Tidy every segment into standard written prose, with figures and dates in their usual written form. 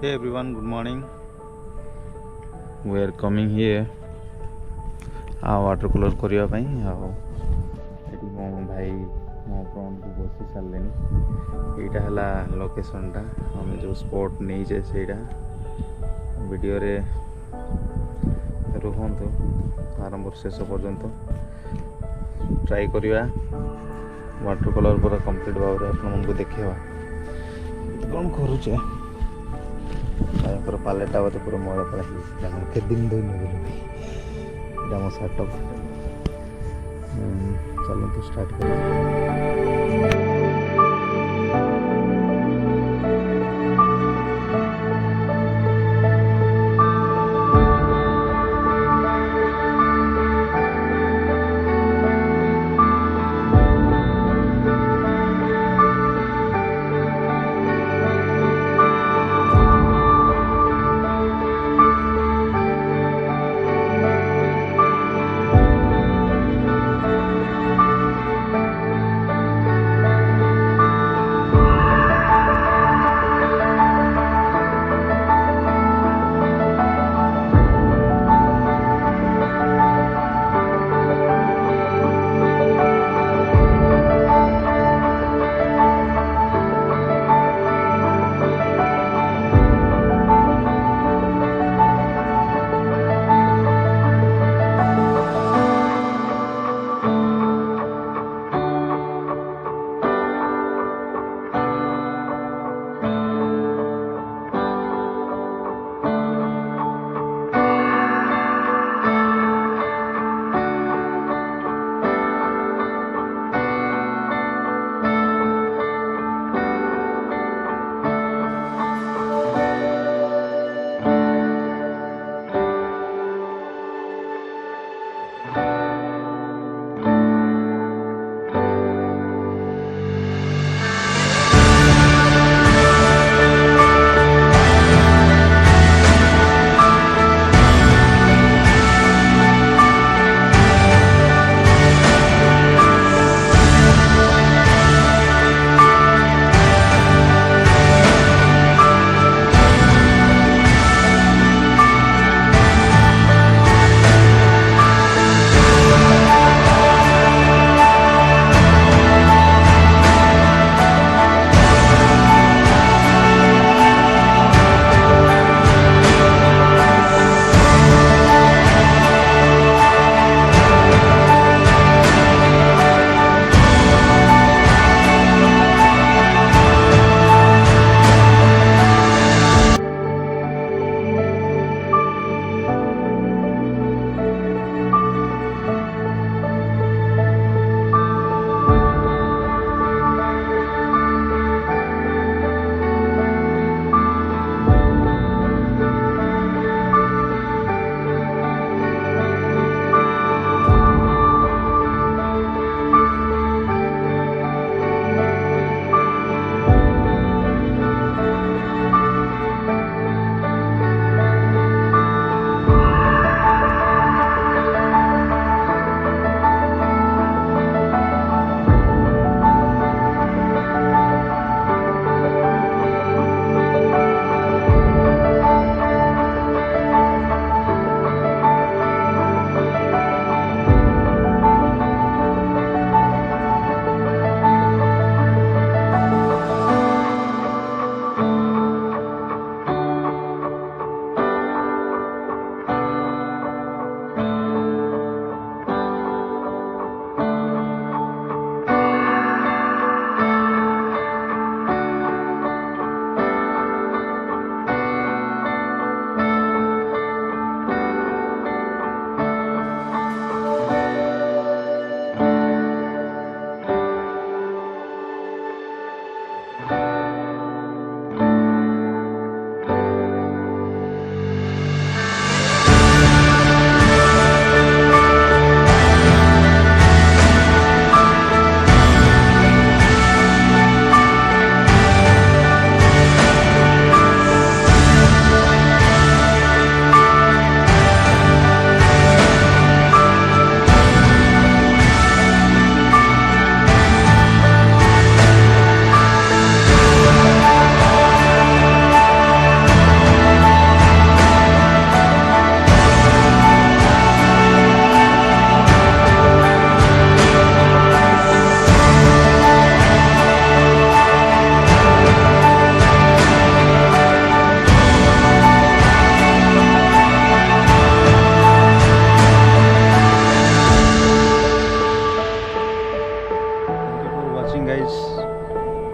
Hey everyone, good morning. We are coming here watercolor କରିବା ପାଇଁ ଆଉ ଏଠି ମୋ ଭାଇ ମୋ ଫ୍ରଣ୍ଟକୁ ବସି ସାରିଲେଣି। ଏଇଟା ହେଲା ଲୋକେସନଟା ଆମେ ଯେଉଁ ସ୍ପଟ୍ ନେଇଛେ ସେଇଟା ଭିଡ଼ିଓରେ ରୁହନ୍ତୁ ଆରମ୍ଭରୁ ଶେଷ ପର୍ଯ୍ୟନ୍ତ ଟ୍ରାଏ କରିବା watercolor ପୁରା କମ୍ପ୍ଲିଟ୍ ଭାବରେ ଆପଣମାନଙ୍କୁ ଦେଖେଇବା କ'ଣ କରୁଛେ। ଭାଇଙ୍କର ପାଲେଟା ବୋଧେ ପୁରା ମଇଳା ପଡ଼ା ହେଇଛି କେତେ ଦିନ ଧୋଇ ନେବେନି ଏଇଟା ମୋ ସେଟଅପ୍। ଚାଲନ୍ତୁ ଷ୍ଟାର୍ଟ କରିବା।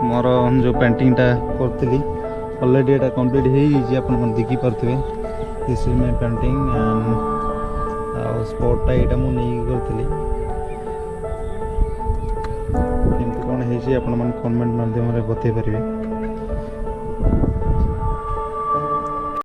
मोर जो पेंटिंगटा करती ऑलरेडी एटा कंप्लीट हो आप देखी पारे this is my painting and स्पॉटा यहाँ मुझे करी कौन है कमेंट माध्यम बतई पारे।